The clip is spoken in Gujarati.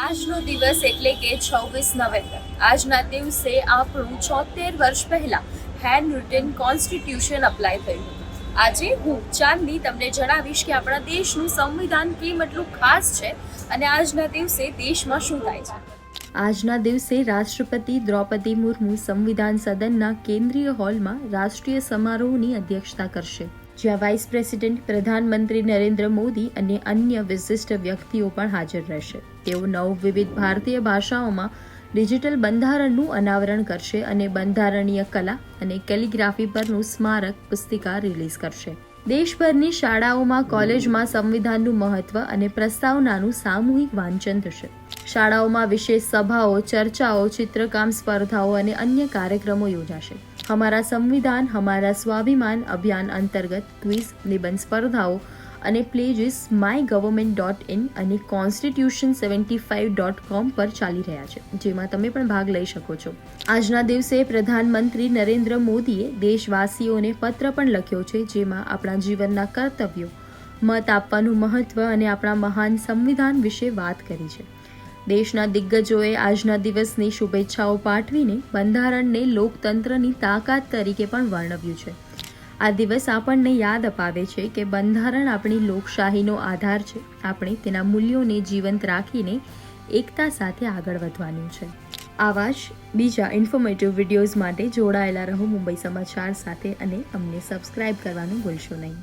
આજનો દિવસ એટલે કે 26 નવેમ્બર. આજના દિવસે આપણું 76 વર્ષ પહેલા હેન્ડ રિટન કોન્સ્ટિટ્યુશન અપ્લાય થયું હતું. આજે હું ચાંદની તમને જણાવીશ કે આપણા દેશનું સંવિધાન કેમ એટલું ખાસ છે અને આજના દિવસે દેશમાં શું થાય છે. આજના દિવસે રાષ્ટ્રપતિ દ્રૌપદી મુર્મુ સંવિધાન સદનના કેન્દ્રીય હોલમાં રાષ્ટ્રીય સમારોહની અધ્યક્ષતા કરશે, જ્યાં વાઇસ પ્રેસિડેન્ટ પ્રધાનમંત્રી નરેન્દ્ર મોદી અને અન્ય વિશિષ્ટ વ્યક્તિઓ પણ હાજર રહેશે. તેઓ 9 વિવિધ ભારતીય ભાષાઓમાં ડિજિટલ બંધારણનું અનાવરણ કરશે અને બંધારણીય કલા અને કેલિગ્રાફી પરનું સ્મારક પુસ્તિકા રિલીઝ કરશે. દેશભરની શાળાઓમાં, કોલેજમાં સંવિધાનનું મહત્વ અને પ્રસ્તાવનાનું સામૂહિક વાંચન થશે. શાળાઓમાં વિશેષ સભાઓ, ચર્ચાઓ, ચિત્રકામ સ્પર્ધાઓ અને અન્ય કાર્યક્રમો યોજાશે. હમારા સંવિધાન હમારા સ્વાભિમાન અભિયાન અંતર્ગત ક્વિઝ, નિબંધ સ્પર્ધાઓ અને પ્લેજીસ mygovernment.in અને constitution75.com પર ચાલી રહ્યા છે, જેમાં તમે પણ ભાગ લઈ શકો છો. આજના દિવસે પ્રધાનમંત્રી નરેન્દ્ર મોદીએ દેશવાસીઓને પત્ર પણ લખ્યો છે, જેમાં આપણા જીવનના કર્તવ્યો, મત આપવાનું મહત્વ અને આપણા મહાન સંવિધાન વિશે વાત કરી છે. દેશના દિગ્ગજોએ આજના દિવસની શુભેચ્છાઓ પાઠવીને બંધારણને લોકતંત્રની તાકાત તરીકે પણ વર્ણવ્યું છે. આ દિવસ આપણને યાદ અપાવે છે કે બંધારણ આપણી લોકશાહીનો આધાર છે. આપણે તેના મૂલ્યોને જીવંત રાખીને એકતા સાથે આગળ વધવાનું છે. આવા જ બીજા ઇન્ફોર્મેટિવ વિડીયોઝ માટે જોડાયેલા રહો મુંબઈ સમાચાર સાથે અને અમને સબસ્ક્રાઇબ કરવાનું ભૂલશો નહીં.